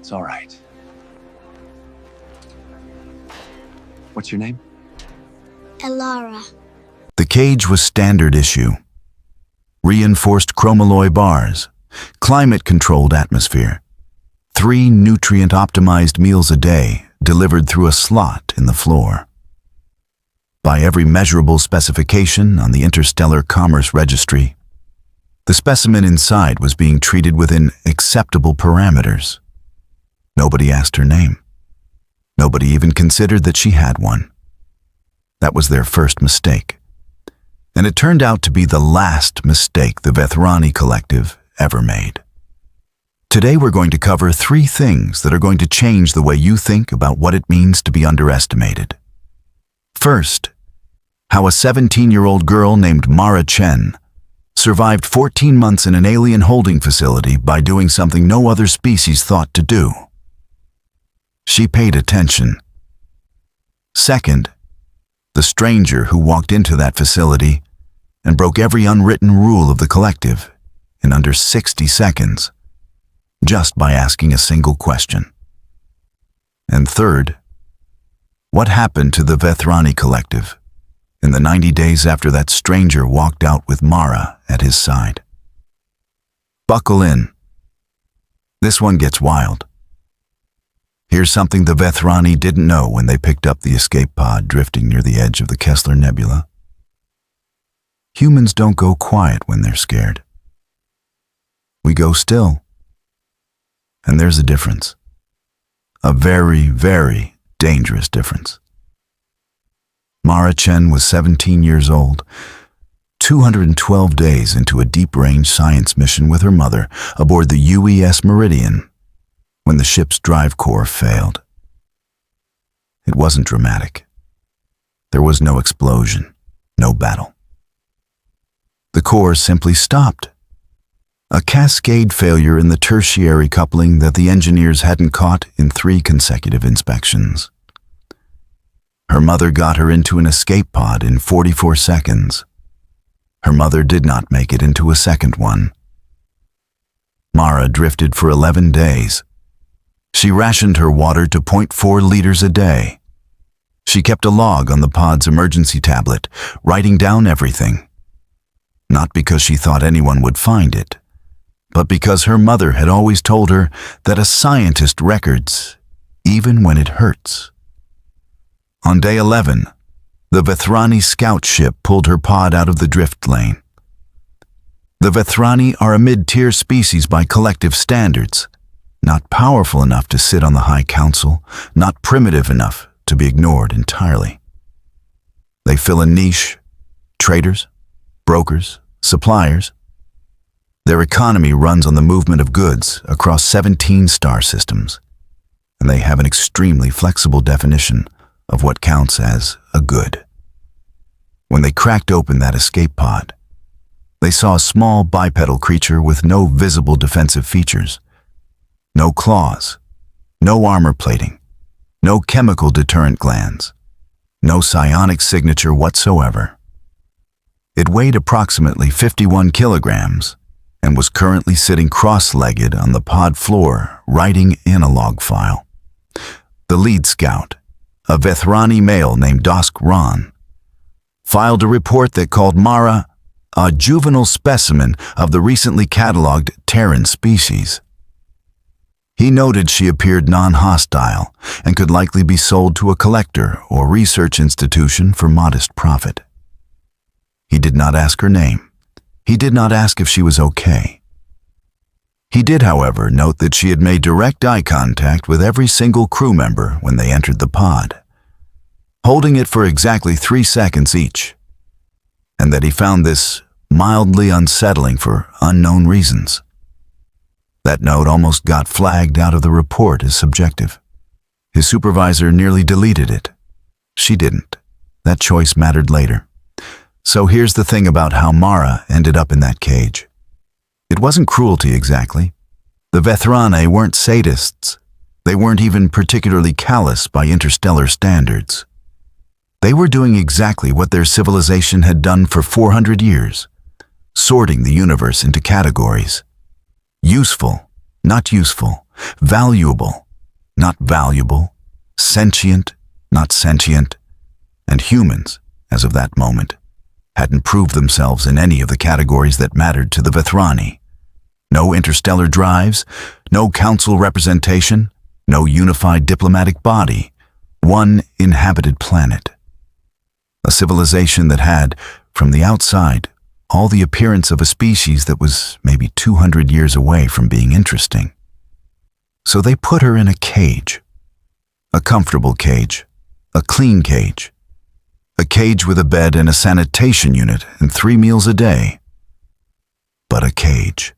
It's all right. What's your name? Elara. The cage was standard issue. Reinforced chromalloy bars, climate-controlled atmosphere, 3 nutrient-optimized meals a day delivered through a slot in the floor. By every measurable specification on the Interstellar Commerce Registry, the specimen inside was being treated within acceptable parameters. Nobody asked her name. Nobody even considered that she had one. That was their first mistake. And it turned out to be the last mistake the Vethrani Collective ever made. Today we're going to cover 3 things that are going to change the way you think about what it means to be underestimated. First, how a 17-year-old girl named Mara Chen survived 14 months in an alien holding facility by doing something no other species thought to do. She paid attention. Second, the stranger who walked into that facility and broke every unwritten rule of the collective in under 60 seconds, just by asking a single question. And third, what happened to the Vethrani Collective in the 90 days after that stranger walked out with Mara at his side? Buckle in. This one gets wild. Here's something the Vethrani didn't know when they picked up the escape pod drifting near the edge of the Kessler Nebula. Humans don't go quiet when they're scared. We go still. And there's a difference. A very, very dangerous difference. Mara Chen was 17 years old, 212 days into a deep-range science mission with her mother aboard the UES Meridian, when the ship's drive core failed. It wasn't dramatic. There was no explosion, no battle. The core simply stopped. A cascade failure in the tertiary coupling that the engineers hadn't caught in 3 consecutive inspections. Her mother got her into an escape pod in 44 seconds. Her mother did not make it into a second one. Mara drifted for 11 days. She rationed her water to 0.4 liters a day. She kept a log on the pod's emergency tablet, writing down everything. Not because she thought anyone would find it, but because her mother had always told her that a scientist records, even when it hurts. On day 11, the Vethrani scout ship pulled her pod out of the drift lane. The Vethrani are a mid-tier species by collective standards, not powerful enough to sit on the High Council, not primitive enough to be ignored entirely. They fill a niche: traders, brokers, suppliers. Their economy runs on the movement of goods across 17 star systems, and they have an extremely flexible definition of what counts as a good. When they cracked open that escape pod, they saw a small bipedal creature with no visible defensive features. No claws, no armor plating, no chemical deterrent glands, no psionic signature whatsoever. It weighed approximately 51 kilograms and was currently sitting cross-legged on the pod floor, writing in a log file. The lead scout, a Vethrani male named Dosk Ron, filed a report that called Mara a juvenile specimen of the recently cataloged Terran species. He noted she appeared non-hostile and could likely be sold to a collector or research institution for modest profit. He did not ask her name. He did not ask if she was okay. He did, however, note that she had made direct eye contact with every single crew member when they entered the pod, holding it for exactly 3 seconds each, and that he found this mildly unsettling for unknown reasons. That note almost got flagged out of the report as subjective. His supervisor nearly deleted it. She didn't. That choice mattered later. So here's the thing about how Mara ended up in that cage. It wasn't cruelty exactly. The Vethrani weren't sadists. They weren't even particularly callous by interstellar standards. They were doing exactly what their civilization had done for 400 years, sorting the universe into categories. Useful, not useful, valuable, not valuable, sentient, not sentient, and humans, as of that moment, hadn't proved themselves in any of the categories that mattered to the Vethrani. No interstellar drives, no council representation, no unified diplomatic body, one inhabited planet. A civilization that had, from the outside, all the appearance of a species that was maybe 200 years away from being interesting. So they put her in a cage. A comfortable cage, a clean cage, a cage with a bed and a sanitation unit and 3 meals a day. But a cage.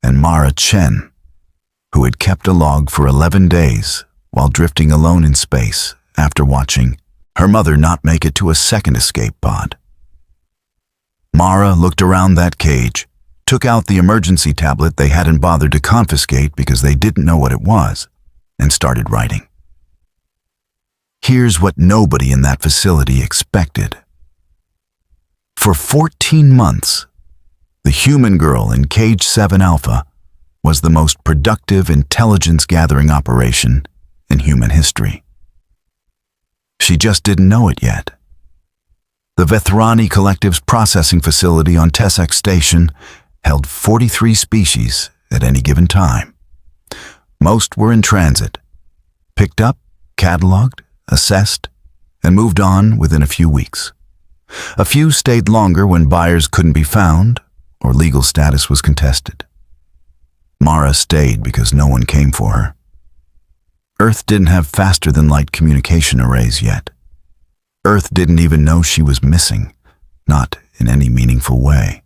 And Mara Chen, who had kept a log for 11 days while drifting alone in space after watching her mother not make it to a second escape pod. Mara looked around that cage, took out the emergency tablet they hadn't bothered to confiscate because they didn't know what it was, and started writing. Here's what nobody in that facility expected. For 14 months, the human girl in Cage 7 Alpha was the most productive intelligence-gathering operation in human history. She just didn't know it yet. The Vethrani Collective's processing facility on Tessex Station held 43 species at any given time. Most were in transit, picked up, cataloged, assessed, and moved on within a few weeks. A few stayed longer when buyers couldn't be found or legal status was contested. Mara stayed because no one came for her. Earth didn't have faster-than-light communication arrays yet. Earth didn't even know she was missing, not in any meaningful way.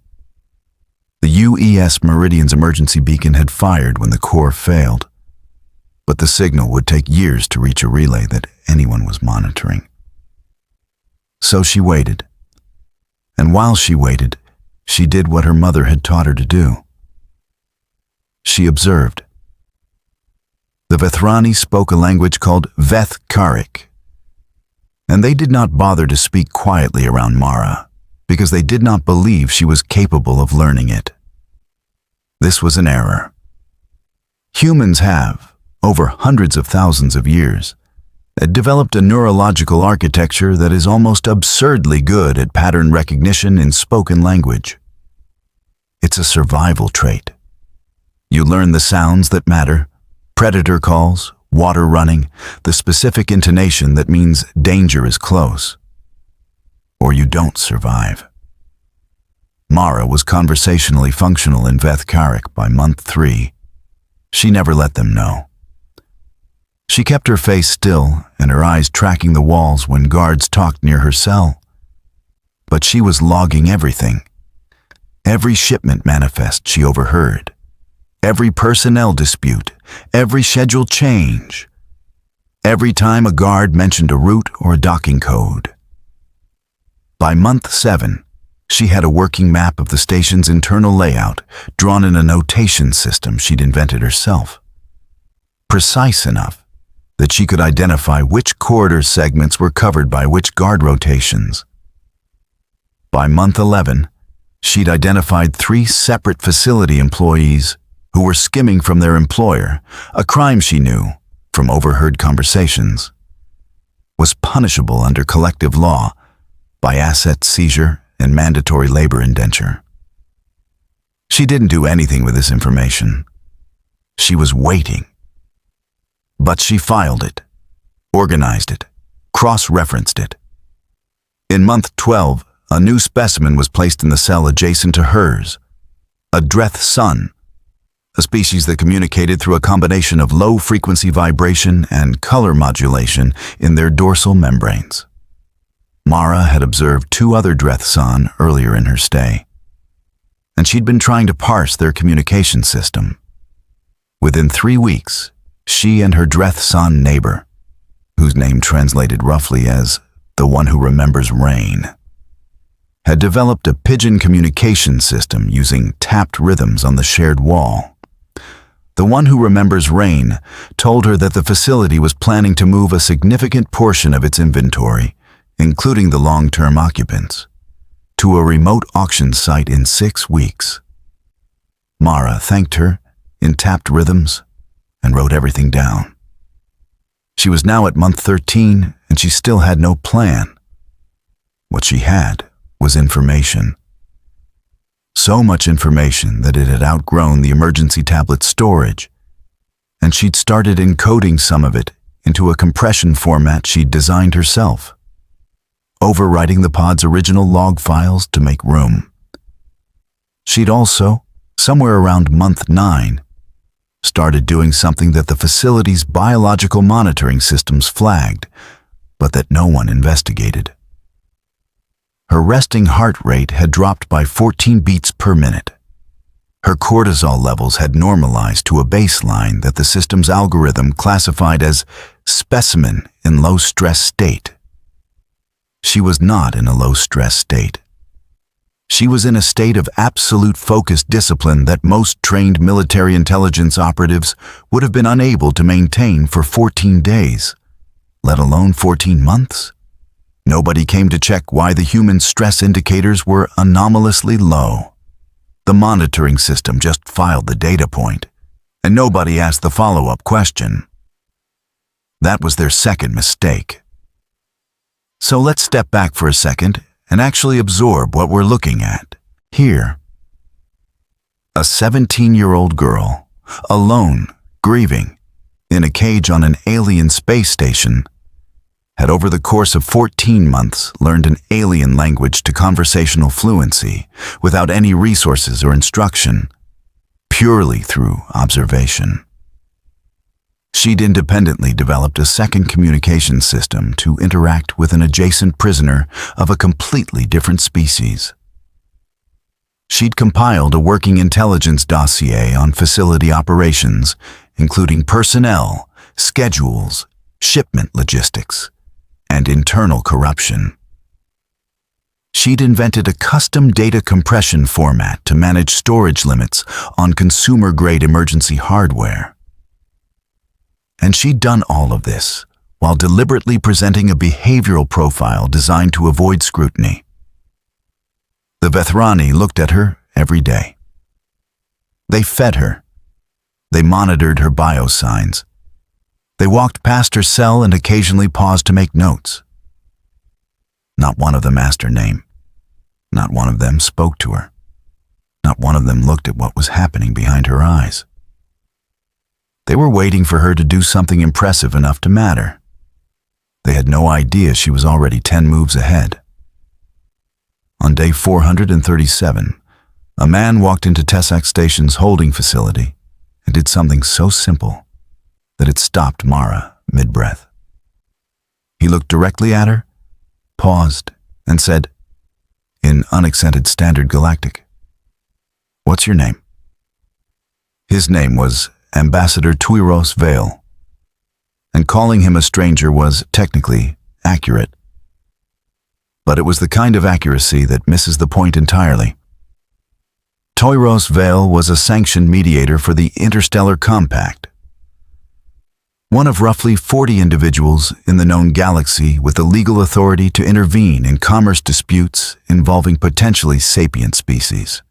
The UES Meridian's emergency beacon had fired when the core failed, but the signal would take years to reach a relay that anyone was monitoring. So she waited. And while she waited, she did what her mother had taught her to do. She observed. The Vethrani spoke a language called Veth-Karik, and they did not bother to speak quietly around Mara because they did not believe she was capable of learning it. This was an error. Humans have, over hundreds of thousands of years, developed a neurological architecture that is almost absurdly good at pattern recognition in spoken language. It's a survival trait. You learn the sounds that matter, predator calls, water running, the specific intonation that means danger is close. Or you don't survive. Mara was conversationally functional in Veth-Karik by month 3. She never let them know. She kept her face still and her eyes tracking the walls when guards talked near her cell. But she was logging everything. Every shipment manifest she overheard. Every personnel dispute. Every schedule change. Every time a guard mentioned a route or a docking code. By month 7, she had a working map of the station's internal layout drawn in a notation system she'd invented herself. Precise enough that she could identify which corridor segments were covered by which guard rotations. By month 11, she'd identified 3 separate facility employees who were skimming from their employer, a crime she knew, from overheard conversations, was punishable under collective law by asset seizure and mandatory labor indenture. She didn't do anything with this information. She was waiting. But she filed it, organized it, cross-referenced it. In month 12, a new specimen was placed in the cell adjacent to hers, a Dreth sun, a species that communicated through a combination of low-frequency vibration and color modulation in their dorsal membranes. Mara had observed 2 other Dreth sun earlier in her stay, and she'd been trying to parse their communication system. Within 3 weeks, she and her Dreth sun neighbor, whose name translated roughly as the one who remembers rain, had developed a pigeon communication system using tapped rhythms on the shared wall. The one who remembers rain told her that the facility was planning to move a significant portion of its inventory, including the long-term occupants, to a remote auction site in 6 weeks. Mara thanked her in tapped rhythms, and wrote everything down. She was now at month 13, and she still had no plan. What she had was information. So much information that it had outgrown the emergency tablet's storage, and she'd started encoding some of it into a compression format she'd designed herself, overwriting the pod's original log files to make room. She'd also, somewhere around month 9, started doing something that the facility's biological monitoring systems flagged, but that no one investigated. Her resting heart rate had dropped by 14 beats per minute. Her cortisol levels had normalized to a baseline that the system's algorithm classified as specimen in low-stress state. She was not in a low-stress state. She was in a state of absolute focused discipline that most trained military intelligence operatives would have been unable to maintain for 14 days, let alone 14 months. Nobody came to check why the human stress indicators were anomalously low. The monitoring system just filed the data point, and nobody asked the follow-up question. That was their second mistake. So let's step back for a second and actually absorb what we're looking at here. A 17-year-old girl, alone, grieving, in a cage on an alien space station, had over the course of 14 months learned an alien language to conversational fluency without any resources or instruction, purely through observation. She'd independently developed a second communication system to interact with an adjacent prisoner of a completely different species. She'd compiled a working intelligence dossier on facility operations, including personnel, schedules, shipment logistics, and internal corruption. She'd invented a custom data compression format to manage storage limits on consumer-grade emergency hardware. And she'd done all of this while deliberately presenting a behavioral profile designed to avoid scrutiny. The Vethrani looked at her every day. They fed her. They monitored her biosigns. They walked past her cell and occasionally paused to make notes. Not one of them asked her name. Not one of them spoke to her. Not one of them looked at what was happening behind her eyes. They were waiting for her to do something impressive enough to matter. They had no idea she was already 10 moves ahead. On day 437, a man walked into Tessac Station's holding facility and did something so simple that it stopped Mara mid-breath. He looked directly at her, paused, and said, in unaccented standard galactic, "What's your name?" His name was Ambassador Tuiros Vale, and calling him a stranger was technically accurate. But it was the kind of accuracy that misses the point entirely. Tuiros Vale was a sanctioned mediator for the Interstellar Compact, one of roughly 40 individuals in the known galaxy with the legal authority to intervene in commerce disputes involving potentially sapient species.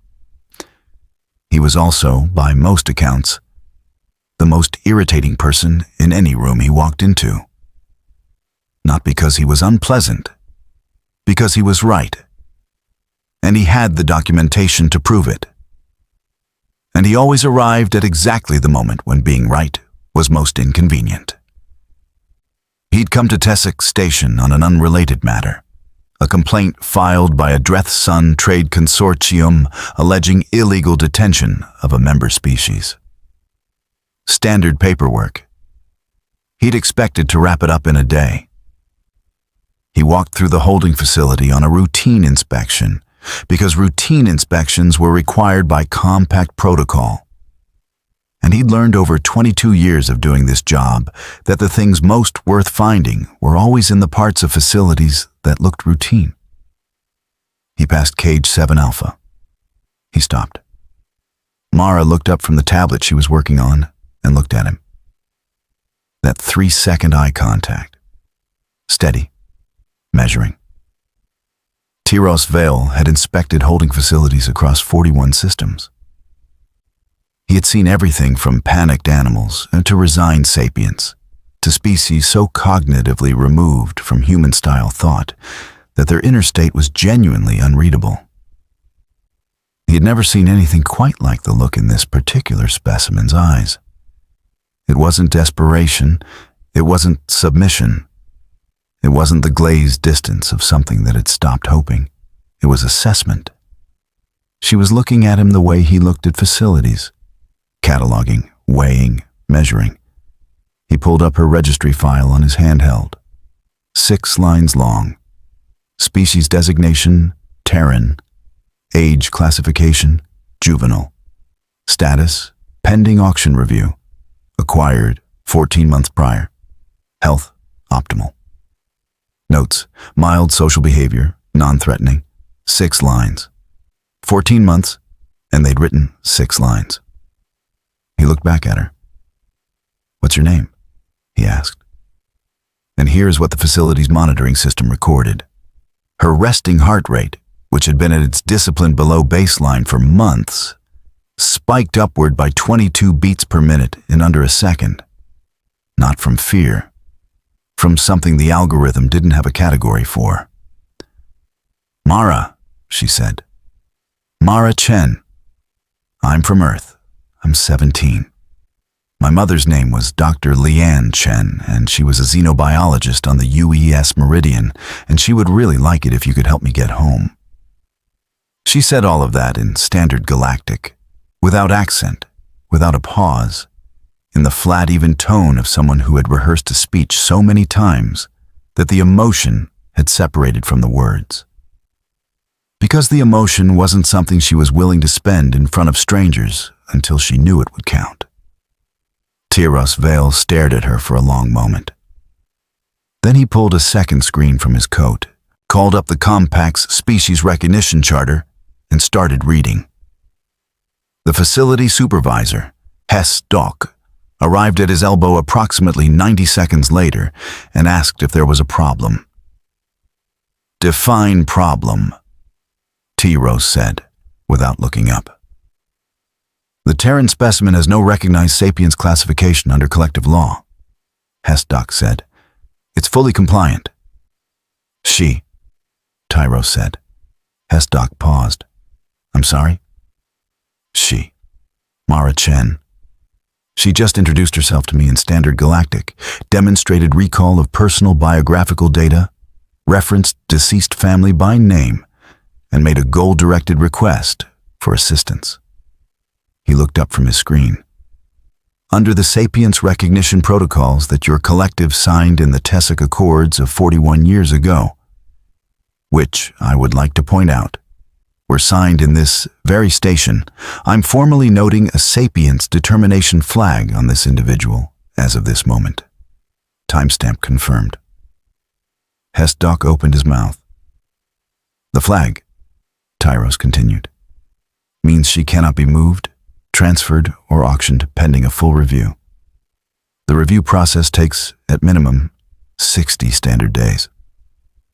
He was also, by most accounts, the most irritating person in any room he walked into. Not because he was unpleasant, because he was right. And he had the documentation to prove it. And he always arrived at exactly the moment when being right was most inconvenient. He'd come to Tessac Station on an unrelated matter, a complaint filed by a Dreth Sun trade consortium alleging illegal detention of a member species. Standard paperwork. He'd expected to wrap it up in a day. He walked through the holding facility on a routine inspection because routine inspections were required by compact protocol. And he'd learned over 22 years of doing this job that the things most worth finding were always in the parts of facilities that looked routine. He passed Cage 7 Alpha. He stopped. Mara looked up from the tablet she was working on and looked at him. That 3-second eye contact. Steady. Measuring. Tuiros Vale had inspected holding facilities across 41 systems. He had seen everything from panicked animals to resigned sapients, to species so cognitively removed from human-style thought that their inner state was genuinely unreadable. He had never seen anything quite like the look in this particular specimen's eyes. It wasn't desperation, it wasn't submission, it wasn't the glazed distance of something that had stopped hoping. It was assessment. She was looking at him the way he looked at facilities, cataloging, weighing, measuring. He pulled up her registry file on his handheld. 6 lines long. Species designation, Terran. Age classification, juvenile. Status, pending auction review. Acquired, 14 months prior. Health, optimal. Notes, mild social behavior, non-threatening. 6 lines. 14 months, and they'd written 6 lines. He looked back at her. "What's your name?" he asked. And here's what the facility's monitoring system recorded. Her resting heart rate, which had been at its discipline below baseline for months, spiked upward by 22 beats per minute in under a second. Not from fear, from something the algorithm didn't have a category for. "Mara," she said. "Mara Chen. I'm from Earth. I'm 17. My mother's name was Dr. Lian Chen, and she was a xenobiologist on the UES Meridian, and she would really like it if you could help me get home." She said all of that in standard Galactic, without accent, without a pause, in the flat, even tone of someone who had rehearsed a speech so many times that the emotion had separated from the words. Because the emotion wasn't something she was willing to spend in front of strangers until she knew it would count. Tyros Vale stared at her for a long moment. Then he pulled a second screen from his coat, called up the Compact's species recognition charter, and started reading. The facility supervisor, Hess Dock, arrived at his elbow approximately 90 seconds later and asked if there was a problem. "Define problem," Tyros said, without looking up. "The Terran specimen has no recognized sapiens classification under collective law," Hessdock said. "It's fully compliant." "She," Tyros said. Hessdock paused. "I'm sorry?" "She. Mara Chen. She just introduced herself to me in Standard Galactic, demonstrated recall of personal biographical data, referenced deceased family by name, and made a goal-directed request for assistance." He looked up from his screen. "Under the Sapience Recognition Protocols that your collective signed in the Tessic Accords of 41 years ago, which, I would like to point out, were signed in this very station, I'm formally noting a Sapience determination flag on this individual as of this moment. Timestamp confirmed." Hessdock opened his mouth. "The flag," Tyros continued, "means she cannot be moved, transferred, or auctioned pending a full review. The review process takes, at minimum, 60 standard days.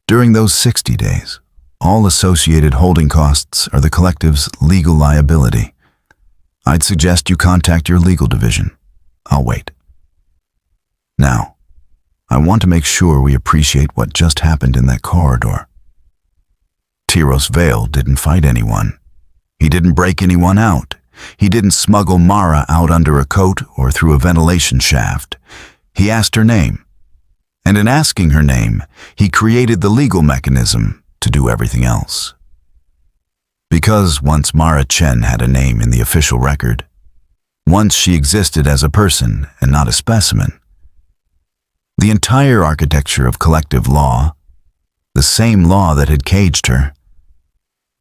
During those 60 days, all associated holding costs are the collective's legal liability. I'd suggest you contact your legal division. I'll wait. Now, I want to make sure we appreciate what just happened in that corridor. Tyros Vale didn't fight anyone. He didn't break anyone out. He didn't smuggle Mara out under a coat or through a ventilation shaft. He asked her name. And in asking her name, he created the legal mechanism to do everything else. Because once Mara Chen had a name in the official record, once she existed as a person and not a specimen, the entire architecture of collective law, the same law that had caged her,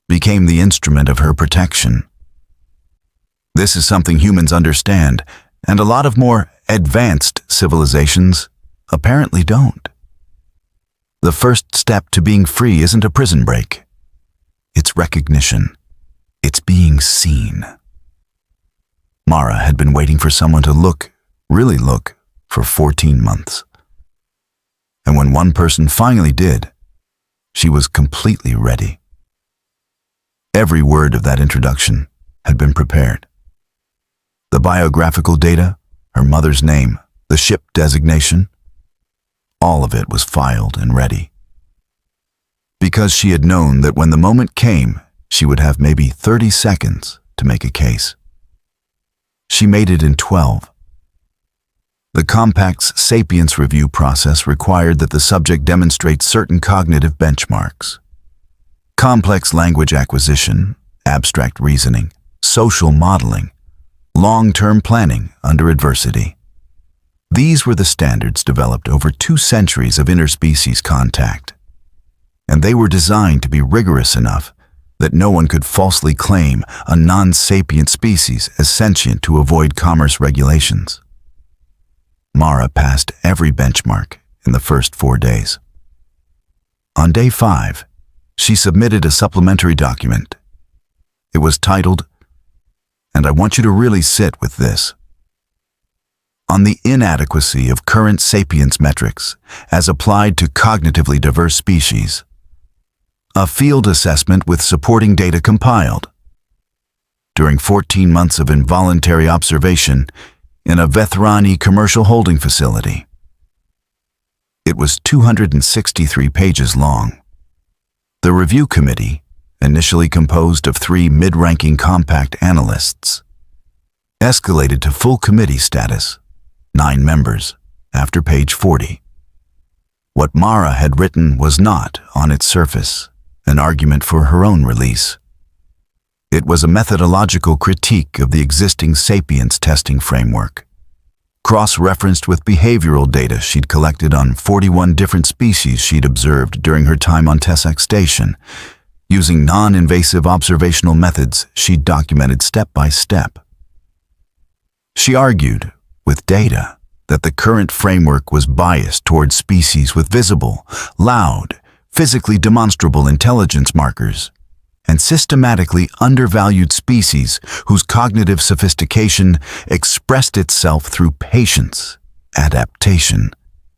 became the instrument of her protection. This is something humans understand, and a lot of more advanced civilizations apparently don't. The first step to being free isn't a prison break. It's recognition. It's being seen. Mara had been waiting for someone to look, really look, for 14 months. And when one person finally did, she was completely ready. Every word of that introduction had been prepared. The biographical data, her mother's name, the ship designation, all of it was filed and ready. Because she had known that when the moment came, she would have maybe 30 seconds to make a case. She made it in 12. The Compact's sapience review process required that the subject demonstrate certain cognitive benchmarks: complex language acquisition, abstract reasoning, social modeling, long-term planning under adversity. These were the standards developed over 2 centuries of interspecies contact, and they were designed to be rigorous enough that no one could falsely claim a non-sapient species as sentient to avoid commerce regulations. Mara passed every benchmark in the first 4 days. On day 5, she submitted a supplementary document. It was titled, and I want you to really sit with this, on the inadequacy of current sapience metrics as applied to cognitively diverse species. A field assessment with supporting data compiled. During 14 months of involuntary observation in a Vethrani commercial holding facility. It was 263 pages long. The review committee, initially composed of 3 mid-ranking Compact analysts, escalated to full committee status, 9 members, after page 40. What Mara had written was not, on its surface, an argument for her own release. It was a methodological critique of the existing sapience testing framework, cross-referenced with behavioral data she'd collected on 41 different species she'd observed during her time on Tessex Station, using non-invasive observational methods she'd documented step by step. She argued, with data, that the current framework was biased towards species with visible, loud, physically demonstrable intelligence markers, and systematically undervalued species whose cognitive sophistication expressed itself through patience, adaptation,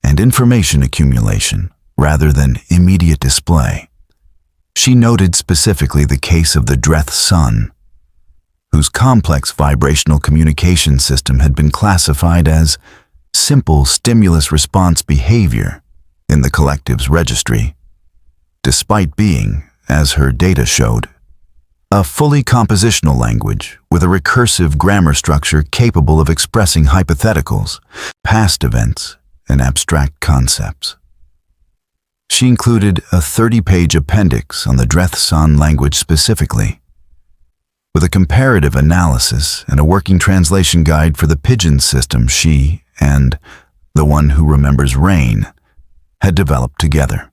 and information accumulation rather than immediate display. She noted specifically the case of the Dreth Sun, whose complex vibrational communication system had been classified as simple stimulus-response behavior in the collective's registry, despite being, as her data showed, a fully compositional language with a recursive grammar structure capable of expressing hypotheticals, past events, and abstract concepts. She included a 30-page appendix on the Dreth Sun language specifically, with a comparative analysis and a working translation guide for the Pigeon system she and the one who remembers rain had developed together.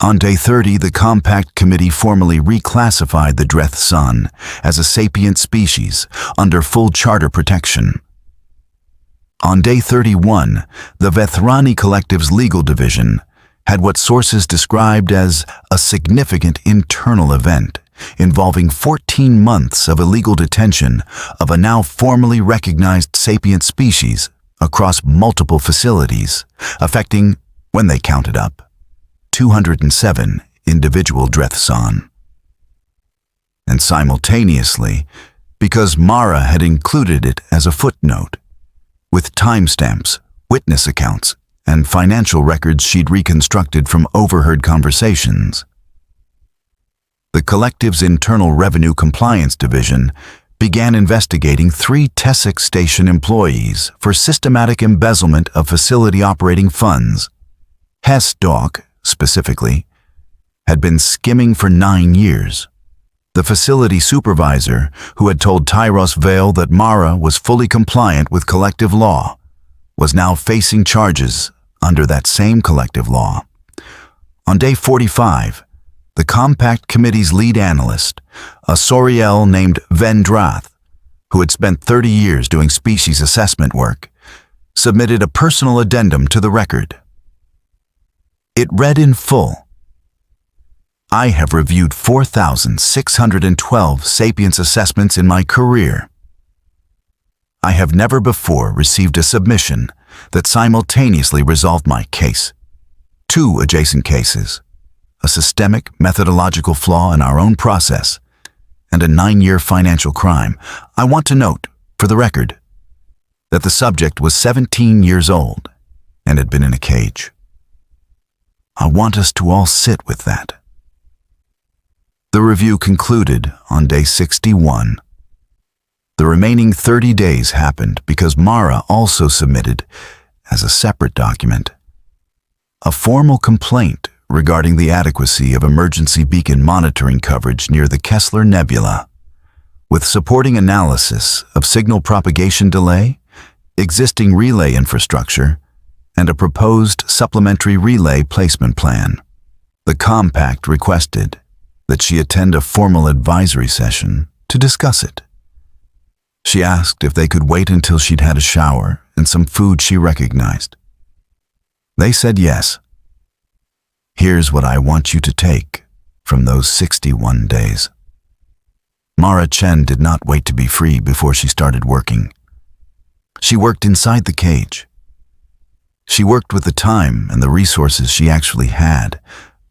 On day 30, the Compact Committee formally reclassified the Dreth Sun as a sapient species under full charter protection. On day 31, the Vethrani Collective's legal division had what sources described as a significant internal event involving 14 months of illegal detention of a now formally recognized sapient species across multiple facilities, affecting, when they counted up, 207 individual Dreth Sun. And simultaneously, because Mara had included it as a footnote, with timestamps, witness accounts, and financial records she'd reconstructed from overheard conversations. The collective's Internal Revenue Compliance Division began investigating 3 Tessex Station employees for systematic embezzlement of facility operating funds. Hess Dock, specifically, had been skimming for 9 years. The facility supervisor, who had told Tyros Vale that Mara was fully compliant with collective law, was now facing charges under that same collective law. On day 45, the Compact Committee's lead analyst, a Soriel named Vendrath, who had spent 30 years doing species assessment work, submitted a personal addendum to the record. It read in full, "I have reviewed 4,612 sapience assessments in my career. I have never before received a submission that simultaneously resolved my case, 2 adjacent cases, a systemic methodological flaw in our own process, and a 9-year financial crime. I want to note, for the record, that the subject was 17 years old and had been in a cage. I want us to all sit with that. The review concluded on day 61. The remaining 30 days happened because Mara also submitted, as a separate document, a formal complaint regarding the adequacy of emergency beacon monitoring coverage near the Kessler Nebula, with supporting analysis of signal propagation delay, existing relay infrastructure, and a proposed supplementary relay placement plan. The compact requested that she attend a formal advisory session to discuss it. She asked if they could wait until she'd had a shower and some food she recognized. They said yes. Here's what I want you to take from those 61 days. Mara Chen did not wait to be free before she started working. She worked inside the cage. She worked with the time and the resources she actually had,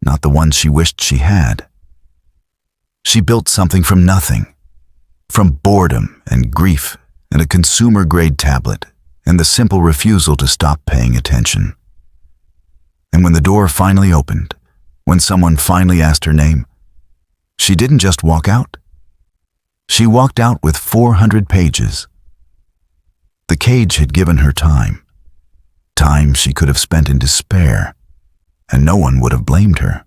not the ones she wished she had. She built something from nothing, from boredom and grief and a consumer-grade tablet and the simple refusal to stop paying attention. And when the door finally opened, when someone finally asked her name, she didn't just walk out. She walked out with 400 pages. The cage had given her time she could have spent in despair, and no one would have blamed her.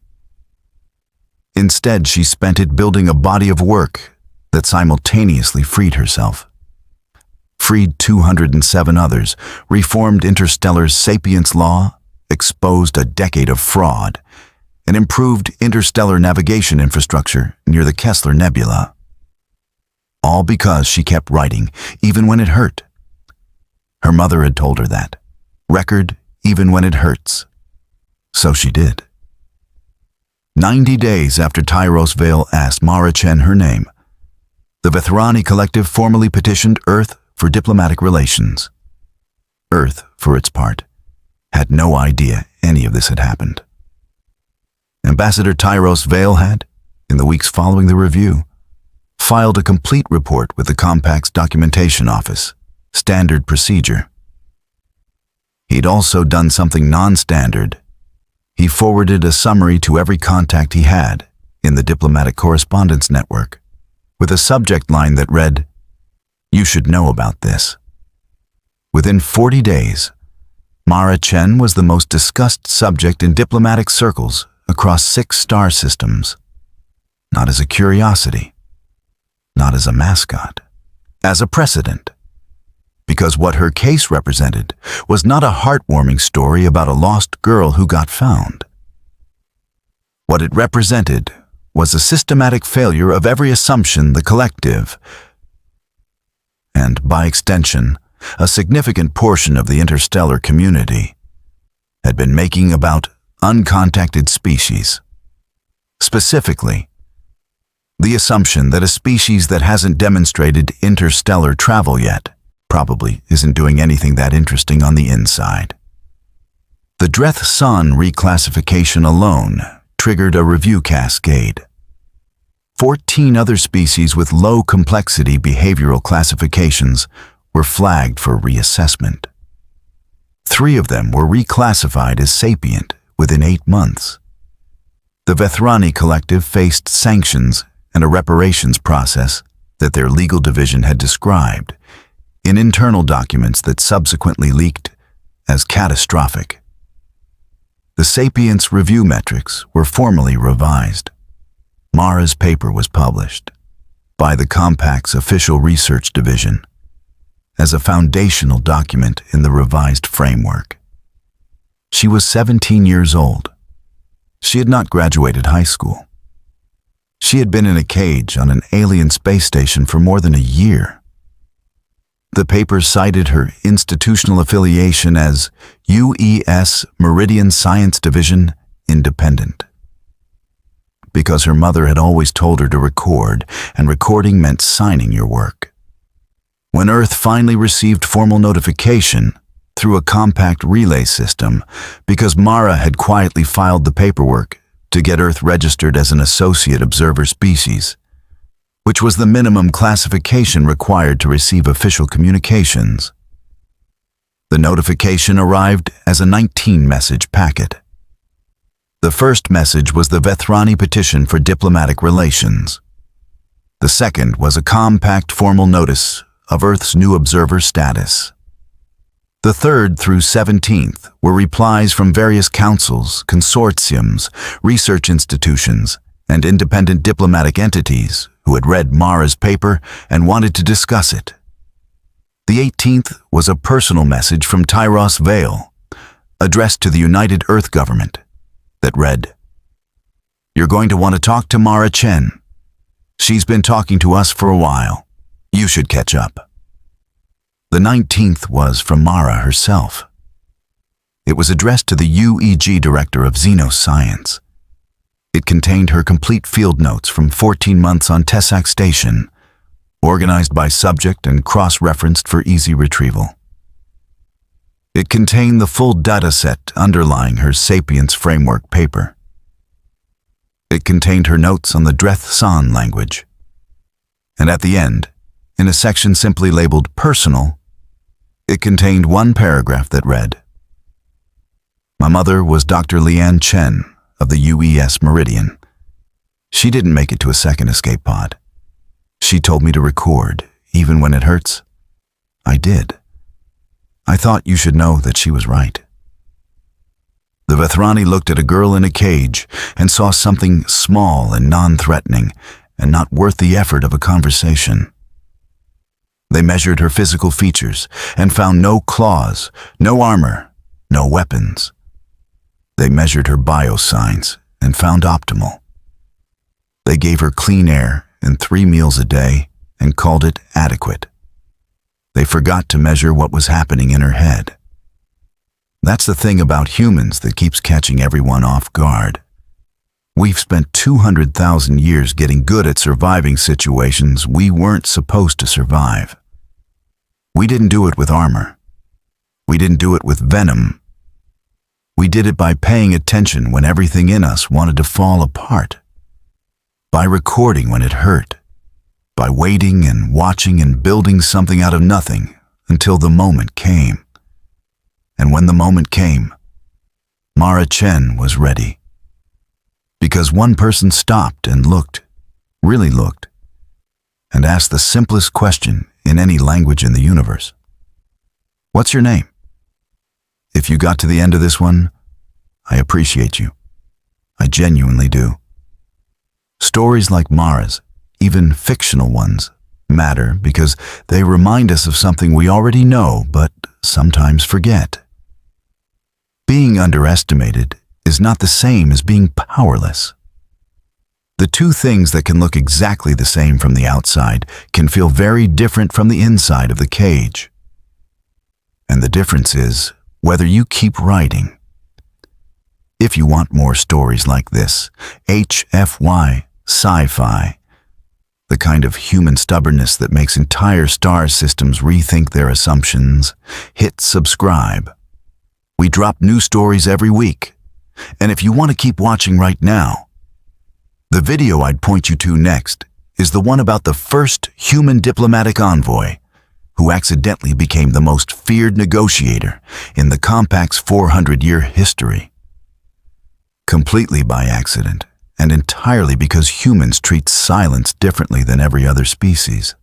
Instead, she spent it building a body of work that simultaneously freed herself, freed 207 others, reformed Interstellar's sapience law, exposed a decade of fraud, and improved interstellar navigation infrastructure near the Kessler Nebula. All because she kept writing, even when it hurt. Her mother had told her that. Record, even when it hurts. So she did. 90 days after Tyros Vale asked Mara Chen her name, the Vethrani Collective formally petitioned Earth for diplomatic relations. Earth, for its part, had no idea any of this had happened. Ambassador Tyros Vale had, in the weeks following the review, filed a complete report with the Compact's documentation office, standard procedure. He'd also done something non-standard. He forwarded a summary to every contact he had in the diplomatic correspondence network, with a subject line that read, "You should know about this." Within 40 days, Mara Chen was the most discussed subject in diplomatic circles across 6 star systems. Not as a curiosity, not as a mascot, as a precedent. Because what her case represented was not a heartwarming story about a lost girl who got found. What it represented was a systematic failure of every assumption the collective, and by extension, a significant portion of the interstellar community, had been making about uncontacted species. Specifically, the assumption that a species that hasn't demonstrated interstellar travel yet probably isn't doing anything that interesting on the inside. The Dreth San reclassification alone triggered a review cascade. 14 other species with low complexity behavioral classifications were flagged for reassessment. 3 of them were reclassified as sapient within 8 months. The Vethrani Collective faced sanctions and a reparations process that their legal division had described in internal documents that subsequently leaked as catastrophic. The Sapience review metrics were formally revised. Mara's paper was published by the Compact's official research division as a foundational document in the revised framework. She was 17 years old. She had not graduated high school. She had been in a cage on an alien space station for more than a year. The paper cited her institutional affiliation as UES Meridian Science Division Independent, because her mother had always told her to record, and recording meant signing your work. When Earth finally received formal notification through a compact relay system, because Mara had quietly filed the paperwork to get Earth registered as an associate observer species, which was the minimum classification required to receive official communications. The notification arrived as a 19-message packet. The first message was the Vethrani petition for diplomatic relations. The second was a compact formal notice of Earth's new observer status. The 3rd through 17th were replies from various councils, consortiums, research institutions, and independent diplomatic entities who had read Mara's paper and wanted to discuss it. The 18th was a personal message from Tyros Vale, addressed to the United Earth Government, that read, "You're going to want to talk to Mara Chen. She's been talking to us for a while. You should catch up." The 19th was from Mara herself. It was addressed to the UEG Director of Xenoscience. It contained her complete field notes from 14 months on Tessac Station, organized by subject and cross-referenced for easy retrieval. It contained the full data set underlying her Sapience Framework paper. It contained her notes on the Dreth San language. And at the end, in a section simply labeled Personal, it contained one paragraph that read, "My mother was Dr. Lian Chen of the UES Meridian. She didn't make it to a second escape pod. She told me to record, even when it hurts. I did. I thought you should know that she was right." The Vethrani looked at a girl in a cage and saw something small and non-threatening and not worth the effort of a conversation. They measured her physical features and found no claws, no armor, no weapons. They measured her biosigns and found optimal. They gave her clean air and 3 meals a day and called it adequate. They forgot to measure what was happening in her head. That's the thing about humans that keeps catching everyone off guard. We've spent 200,000 years getting good at surviving situations we weren't supposed to survive. We didn't do it with armor. We didn't do it with venom. We did it by paying attention when everything in us wanted to fall apart. By recording when it hurt. By waiting and watching and building something out of nothing until the moment came. And when the moment came, Mara Chen was ready. Because one person stopped and looked, really looked, and asked the simplest question in any language in the universe. "What's your name?" If you got to the end of this one, I appreciate you. I genuinely do. Stories like Mara's, even fictional ones, matter because they remind us of something we already know but sometimes forget. Being underestimated is not the same as being powerless. The two things that can look exactly the same from the outside can feel very different from the inside of the cage. And the difference is whether you keep writing. If you want more stories like this, HFY Sci-Fi, the kind of human stubbornness that makes entire star systems rethink their assumptions, hit subscribe. We drop new stories every week. And if you want to keep watching right now, the video I'd point you to next is the one about the first human diplomatic envoy who accidentally became the most feared negotiator in the Compact's 400-year history. Completely by accident, and entirely because humans treat silence differently than every other species.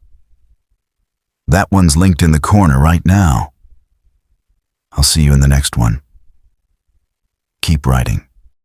That one's linked in the corner right now. I'll see you in the next one. Keep writing.